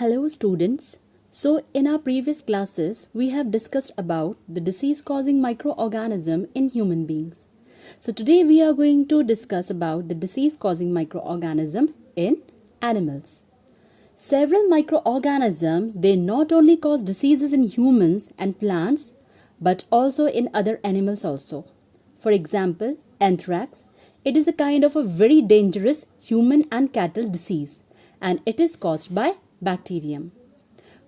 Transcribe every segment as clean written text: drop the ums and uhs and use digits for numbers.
Hello students. So in our previous classes we have discussed about the disease causing microorganism in human beings. So today we are going to discuss about the disease causing microorganism in animals. Several microorganisms, they not only cause diseases in humans and plants but also in other animals also. For example, anthrax. It is a kind of a very dangerous human and cattle disease and it is caused by bacterium.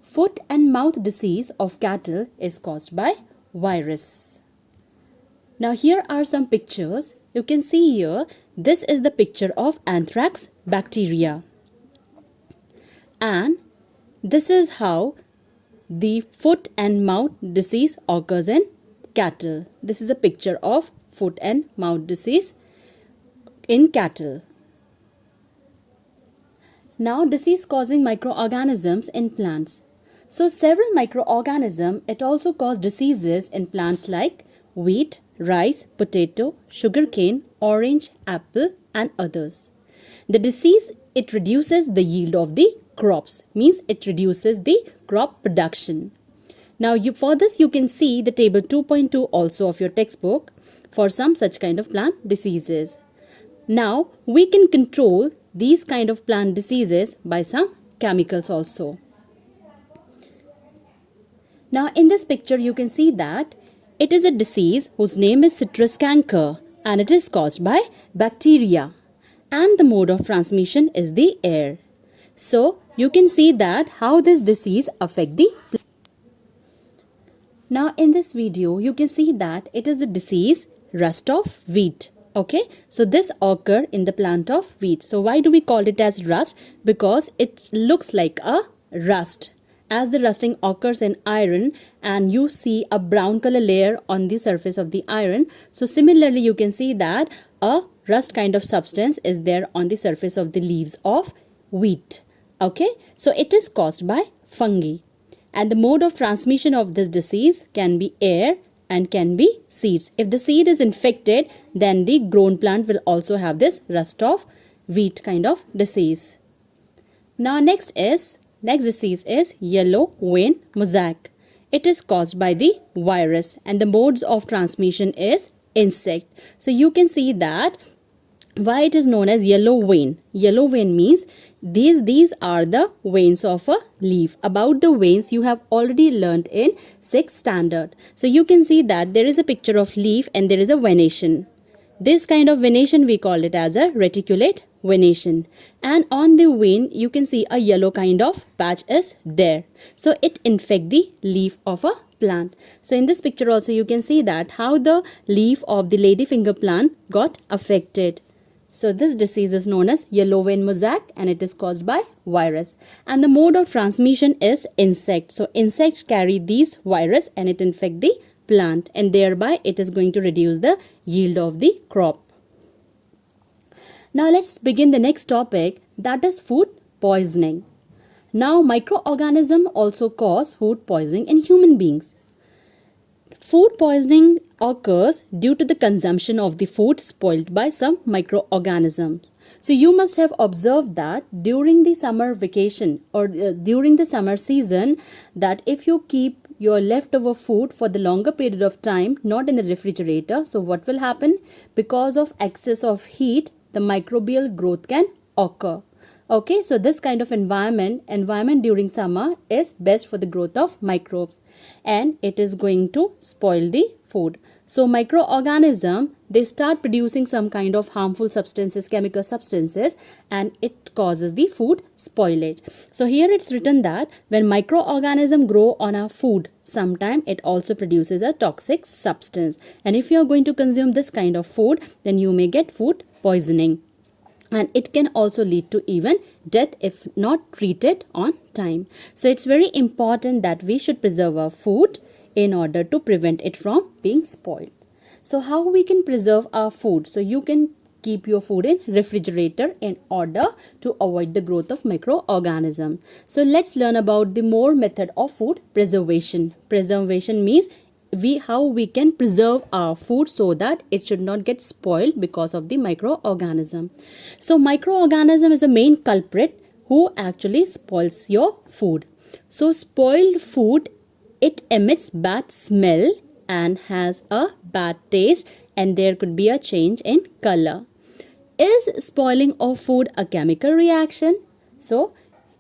Foot and mouth disease of cattle is caused by virus. Now here are some pictures. You can see here, this is the picture of anthrax bacteria. And this is how the foot and mouth disease occurs in cattle. This is a picture of foot and mouth disease in cattle. Now disease causing microorganisms in plants. So several microorganisms, it also cause diseases in plants like wheat, rice, potato, sugarcane, orange, apple and others. The disease, it reduces the yield of the crops, means it reduces the crop production. Now for this you can see the table 2.2 also of your textbook for some such kind of plant diseases. Now we can control these kind of plant diseases by some chemicals also. Now in this picture you can see that it is a disease whose name is citrus canker and it is caused by bacteria and the mode of transmission is the air. So you can see that how this disease affect the plant. Now in this video you can see that it is the disease rust of wheat. Okay, so this occur in the plant of wheat. So why do we call it as rust? Because it looks like a rust. As the rusting occurs in iron and you see a brown color layer on the surface of the iron. So similarly you can see that a rust kind of substance is there on the surface of the leaves of wheat. Okay, so it is caused by fungi. And the mode of transmission of this disease can be air and can be seeds. If the seed is infected, then the grown plant will also have this rust of wheat kind of disease. Now next disease is yellow vein mosaic. It is caused by the virus and the modes of transmission is insect. So you can see that why it is known as yellow vein. Yellow vein means these are the veins of a leaf. About the veins you have already learned in 6th standard. So you can see that there is a picture of leaf and there is a venation. This kind of venation we call it as a reticulate venation. And on the vein you can see a yellow kind of patch is there. So it infects the leaf of a plant. So in this picture also you can see that how the leaf of the ladyfinger plant got affected. So this disease is known as yellow vein mosaic and it is caused by virus. And the mode of transmission is insect. So insects carry these virus and it infect the plant and thereby it is going to reduce the yield of the crop. Now let's begin the next topic, that is food poisoning. Now microorganisms also cause food poisoning in human beings. Food poisoning occurs due to the consumption of the food spoiled by some microorganisms. So you must have observed that during the summer vacation or during the summer season, that if you keep your leftover food for the longer period of time not in the refrigerator, so what will happen? Because of excess of heat, the microbial growth can occur. Okay, so this kind of environment during summer is best for the growth of microbes and it is going to spoil the food. So microorganisms, they start producing some kind of harmful substances, chemical substances, and it causes the food spoilage. So here it's written that when microorganisms grow on our food, sometimes it also produces a toxic substance. And if you are going to consume this kind of food, then you may get food poisoning. And it can also lead to even death if not treated on time. So it's very important that we should preserve our food in order to prevent it from being spoiled. So how we can preserve our food? So you can keep your food in refrigerator in order to avoid the growth of microorganisms. So let's learn about the more method of food preservation. Preservation means how we can preserve our food so that it should not get spoiled because of the microorganism. So microorganism is a main culprit who actually spoils your food. So spoiled food, it emits bad smell and has a bad taste, and there could be a change in color. Is spoiling of food a chemical reaction? So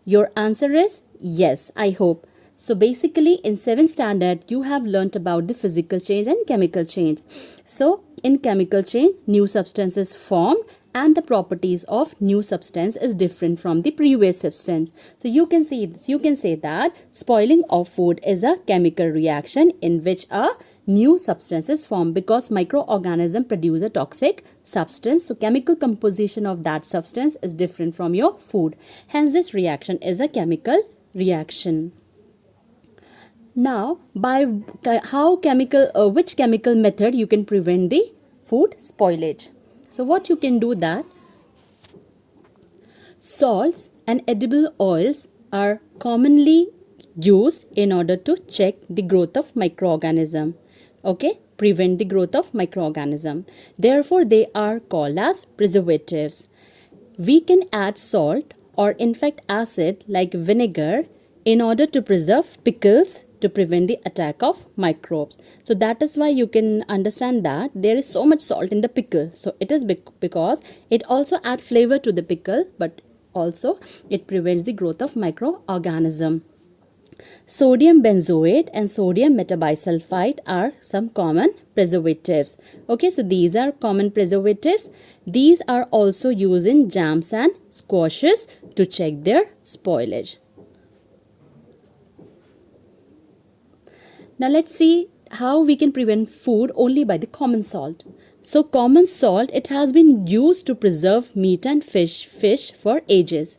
your answer is yes, I hope. So basically in 7th standard you have learnt about the physical change and chemical change. So in chemical change, new substances formed and the properties of new substance is different from the previous substance. So you can say that spoiling of food is a chemical reaction in which a new substance is formed because microorganism produce a toxic substance. So chemical composition of that substance is different from your food. Hence this reaction is a chemical reaction. Now, by which chemical method you can prevent the food spoilage? So what you can do that salts and edible oils are commonly used in order to check the growth of microorganism. Okay, prevent the growth of microorganism. Therefore, they are called as preservatives. We can add salt or in fact acid like vinegar in order to preserve pickles to prevent the attack of microbes. So that is why you can understand that there is so much salt in the pickle. So it is because it also adds flavor to the pickle, but also it prevents the growth of microorganism. Sodium benzoate and sodium metabisulfite are some common preservatives. Okay, so these are common preservatives. These are also used in jams and squashes to check their spoilage. Now let's see how we can prevent food only by the common salt. So common salt, it has been used to preserve meat and fish for ages.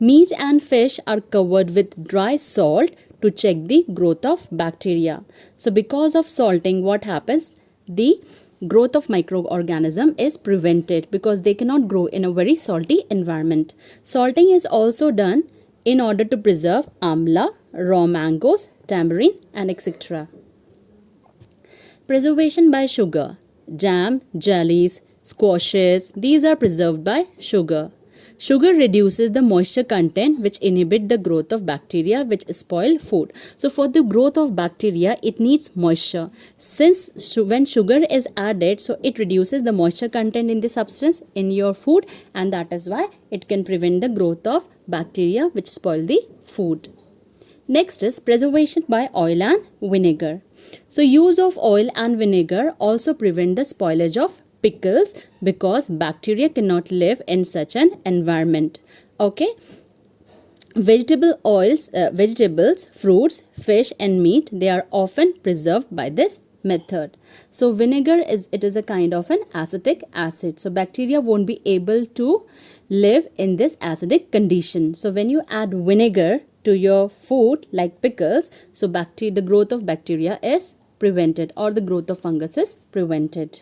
Meat and fish are covered with dry salt to check the growth of bacteria. So because of salting, what happens? The growth of microorganism is prevented because they cannot grow in a very salty environment. Salting is also done in order to preserve amla, raw mangoes, tamarind and etc. Preservation by sugar. Jam, jellies, squashes, these are preserved by sugar. Sugar reduces the moisture content which inhibit the growth of bacteria which spoil food. So for the growth of bacteria, it needs moisture. Since when sugar is added, so it reduces the moisture content in the substance in your food, and that is why it can prevent the growth of bacteria which spoil the food. Next is preservation by oil and vinegar. So use of oil and vinegar also prevent the spoilage of pickles because bacteria cannot live in such an environment. Okay. Vegetables, fruits, fish and meat, they are often preserved by this method. So vinegar is a kind of an acetic acid. So bacteria won't be able to live in this acidic condition. So when you add vinegar to your food like pickles, so the growth of bacteria is prevented or the growth of fungus is prevented.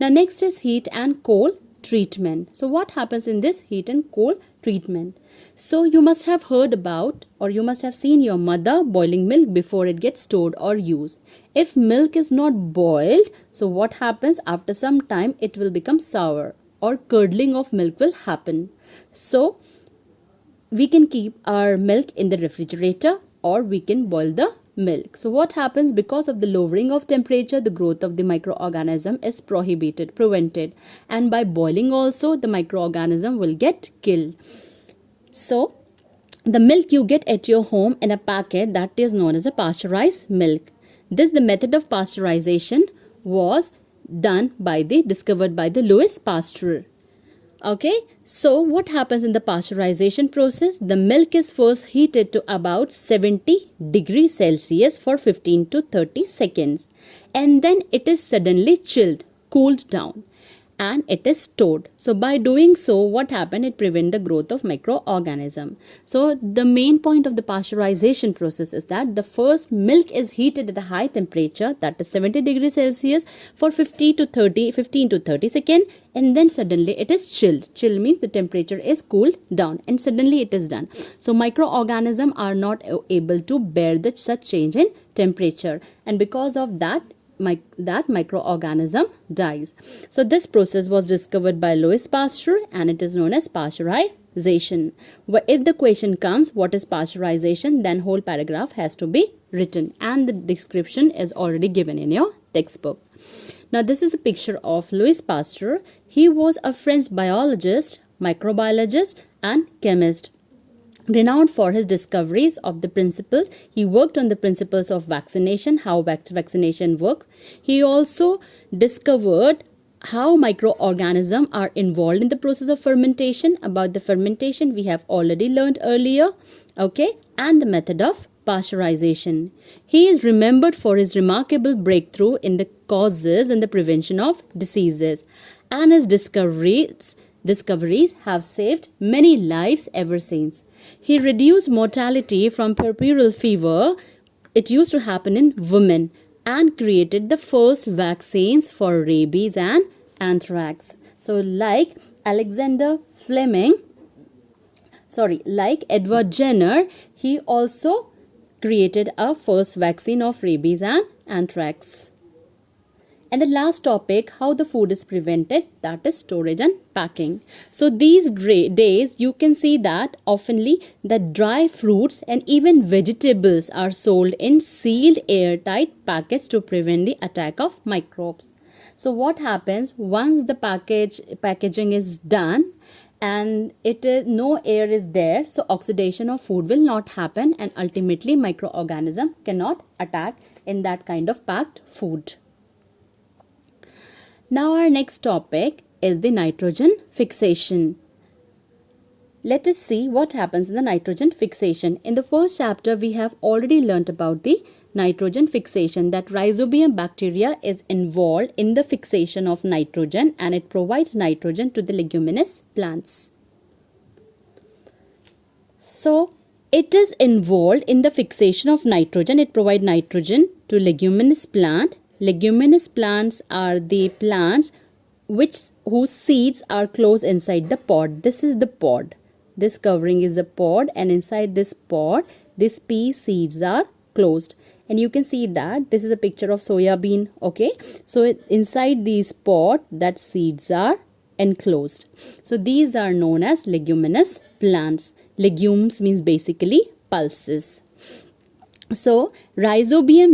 Now next is heat and cold treatment. So what happens in this heat and cold treatment? So you must have heard about or you must have seen your mother boiling milk before it gets stored or used. If milk is not boiled, so what happens? After some time it will become sour or curdling of milk will happen. So we can keep our milk in the refrigerator or we can boil the milk. So what happens? Because of the lowering of temperature, the growth of the microorganism is prevented, and by boiling also the microorganism will get killed. So the milk you get at your home in a packet, that is known as a pasteurized milk. The method of pasteurization was discovered by the Louis Pasteur. Okay, so what happens in the pasteurization process? The milk is first heated to about 70 degrees Celsius for 15 to 30 seconds, and then it is suddenly cooled down, and it is stored. So by doing so, what happened? It prevents the growth of microorganism. So the main point of the pasteurization process is that the first milk is heated at a high temperature, that is 70 degrees Celsius for 15 to 30 seconds, and then suddenly it is chilled. Chill means the temperature is cooled down and suddenly it is done. So microorganisms are not able to bear such change in temperature, and because of that microorganism dies. So this process was discovered by Louis Pasteur and it is known as pasteurization. If the question comes, what is pasteurization, then whole paragraph has to be written, and the description is already given in your textbook. Now this is a picture of Louis Pasteur. He was a French biologist, microbiologist and chemist, renowned for his discoveries of the principles. He worked on the principles of vaccination, how vaccination works. He also discovered how microorganisms are involved in the process of fermentation. About the fermentation we have already learned earlier, okay, and the method of pasteurization. He is remembered for his remarkable breakthrough in the causes and the prevention of diseases, and his discoveries have saved many lives ever since. He reduced mortality from puerperal fever, it used to happen in women, and created the first vaccines for rabies and anthrax. So like Edward Jenner, he also created a first vaccine of rabies and anthrax. And the last topic, how the food is prevented, that is storage and packing. So these days you can see that oftenly the dry fruits and even vegetables are sold in sealed airtight packets to prevent the attack of microbes. So what happens once the packaging is done and no air is there, so oxidation of food will not happen, and ultimately microorganism cannot attack in that kind of packed food. Now our next topic is the nitrogen fixation. Let us see what happens in the nitrogen fixation. In the first chapter we have already learnt about the nitrogen fixation, that Rhizobium bacteria is involved in the fixation of nitrogen and it provides nitrogen to the leguminous plants. So it is involved in the fixation of nitrogen. It provides nitrogen to leguminous plant. Leguminous plants are the plants whose seeds are closed inside the pod. This is the pod. This covering is the pod, and inside this pod these pea seeds are closed. And you can see that this is a picture of soya bean. Okay, so inside these pod that seeds are enclosed. So these are known as leguminous plants. Legumes means basically pulses. So Rhizobium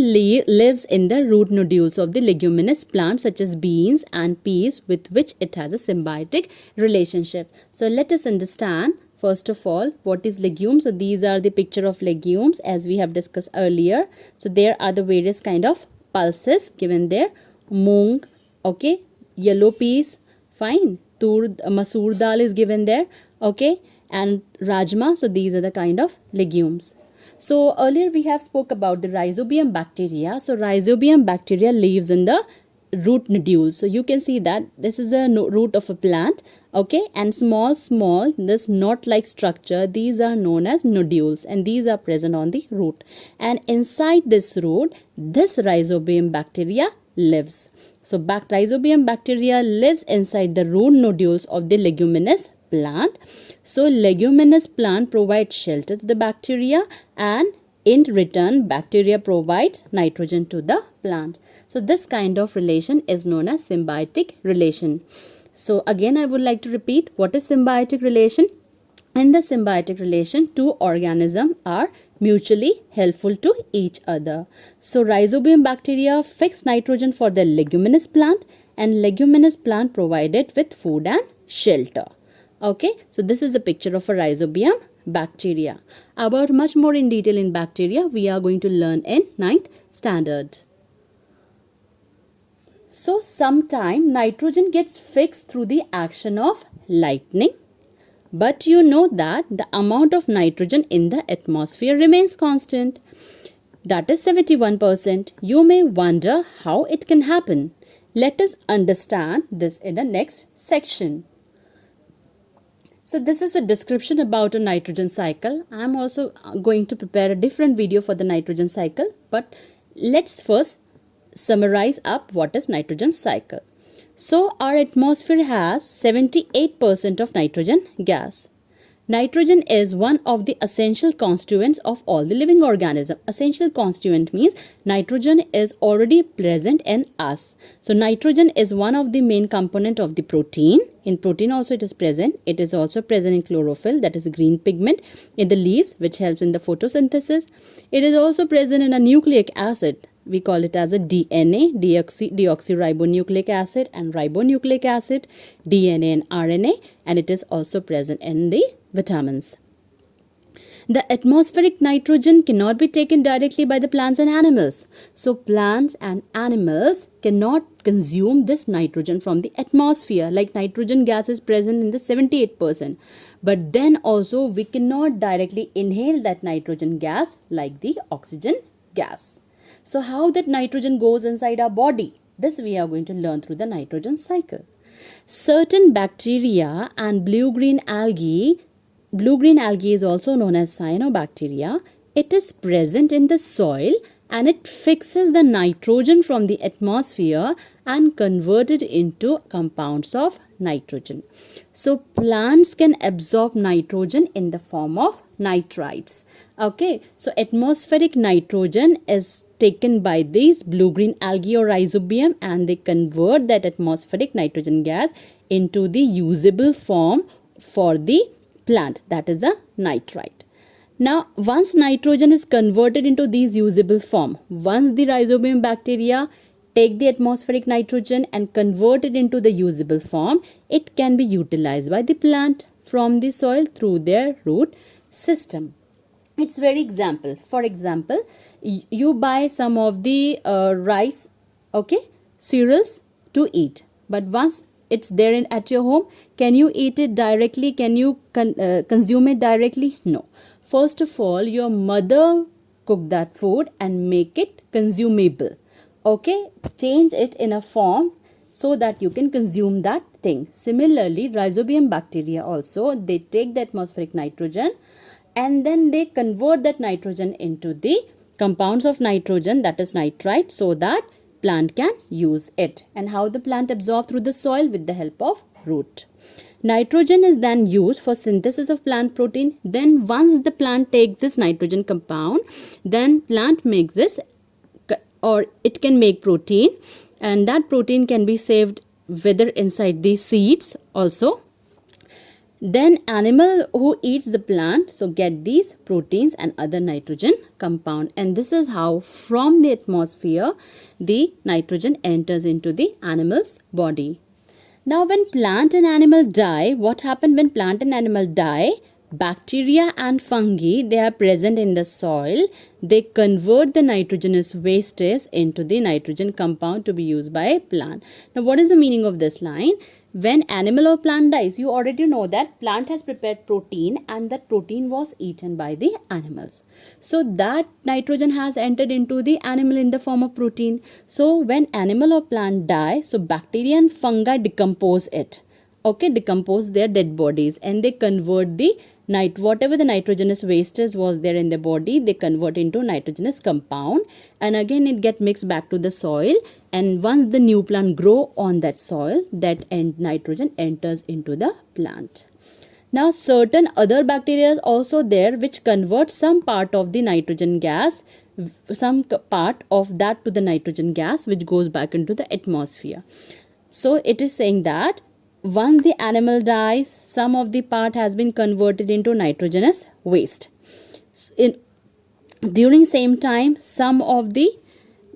lives in the root nodules of the leguminous plants such as beans and peas, with which it has a symbiotic relationship. So let us understand first of all what is legumes. So these are the picture of legumes as we have discussed earlier. So there are the various kind of pulses given there. Moong, okay, yellow peas, fine. Masoor dal is given there, okay, and rajma. So these are the kind of legumes. So earlier we have spoke about the Rhizobium bacteria. So Rhizobium bacteria lives in the root nodules. So you can see that this is the root of a plant, okay, and small this knot like structure, these are known as nodules, and these are present on the root, and inside this root this Rhizobium bacteria lives. So Rhizobium bacteria lives inside the root nodules of the leguminous plant. So leguminous plant provides shelter to the bacteria, and in return bacteria provides nitrogen to the plant. So this kind of relation is known as symbiotic relation. So again I would like to repeat, what is symbiotic relation? In the symbiotic relation, two organisms are mutually helpful to each other. So Rhizobium bacteria fix nitrogen for the leguminous plant, and leguminous plant provide it with food and shelter. Okay, so this is the picture of a Rhizobium bacteria. About much more in detail in bacteria we are going to learn in 9th standard. So sometime nitrogen gets fixed through the action of lightning. But you know that the amount of nitrogen in the atmosphere remains constant. That is 71%. You may wonder how it can happen. Let us understand this in the next section. So this is a description about a nitrogen cycle. I am also going to prepare a different video for the nitrogen cycle, but let's first summarize up what is nitrogen cycle. So our atmosphere has 78% of nitrogen gas. Nitrogen is one of the essential constituents of all the living organisms. Essential constituent means nitrogen is already present in us. So nitrogen is one of the main component of the protein. In protein also it is present. It is also present in chlorophyll, that is green pigment in the leaves, which helps in the photosynthesis. It is also present in a nucleic acid. We call it as a DNA, deoxyribonucleic acid and ribonucleic acid, DNA and RNA, and it is also present in the vitamins. The atmospheric nitrogen cannot be taken directly by the plants and animals. So plants and animals cannot consume this nitrogen from the atmosphere. Like nitrogen gas is present in the 78%. But then also we cannot directly inhale that nitrogen gas like the oxygen gas. So how that nitrogen goes inside our body? This we are going to learn through the nitrogen cycle. Certain bacteria and blue-green algae is also known as cyanobacteria. It is present in the soil and it fixes the nitrogen from the atmosphere and convert it into compounds of nitrogen. So plants can absorb nitrogen in the form of nitrites. Okay, so atmospheric nitrogen is taken by these blue-green algae or rhizobium, and they convert that atmospheric nitrogen gas into the usable form for the plant, that is the nitrite. Now once nitrogen is converted into these usable form, once the rhizobium bacteria take the atmospheric nitrogen and convert it into the usable form, it can be utilized by the plant from the soil through their root system. It's very example. For example, you buy some of the rice, okay, cereals to eat, but once it's there at your home, can you eat it directly? Can you consume it directly? No. First of all, your mother cook that food and make it consumable. Okay, change it in a form so that you can consume that thing. Similarly, rhizobium bacteria also, they take the atmospheric nitrogen and then they convert that nitrogen into the compounds of nitrogen, that is nitrite, so that plant can use it. And how the plant absorb through the soil? With the help of root. Nitrogen is then used for synthesis of plant protein. Then once the plant takes this nitrogen compound, then plant makes this, or it can make protein, and that protein can be saved whether inside the seeds also. Then animal who eats the plant so get these proteins and other nitrogen compound, and this is how from the atmosphere the nitrogen enters into the animal's body. Now when plant and animal die, what happened when plant and animal die? Bacteria and fungi, they are present in the soil. They convert the nitrogenous wastes into the nitrogen compound to be used by plant. Now what is the meaning of this line? When animal or plant dies, you already know that plant has prepared protein and that protein was eaten by the animals. So that nitrogen has entered into the animal in the form of protein. So when animal or plant die, so bacteria and fungi decompose it. Okay, decompose their dead bodies and they convert the whatever the nitrogenous wastes was there in the body, they convert into nitrogenous compound, and again it get mixed back to the soil, and once the new plant grow on that soil, that nitrogen enters into the plant. Now certain other bacteria are also there which convert some part of the nitrogen gas, some part of that to the nitrogen gas which goes back into the atmosphere. So it is saying that once the animal dies, some of the part has been converted into nitrogenous waste. During same time, some of the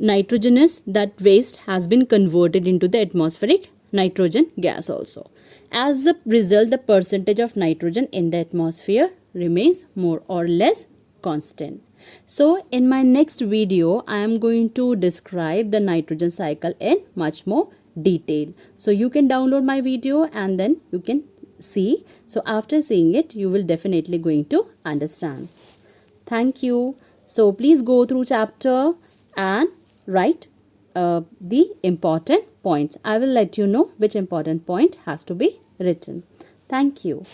nitrogenous, that waste has been converted into the atmospheric nitrogen gas also. As the result, the percentage of nitrogen in the atmosphere remains more or less constant. So in my next video, I am going to describe the nitrogen cycle in much more detail. So you can download my video and then you can see. So after seeing it, you will definitely going to understand. Thank you. So please go through chapter and write the important points. I will let you know which important point has to be written. Thank you.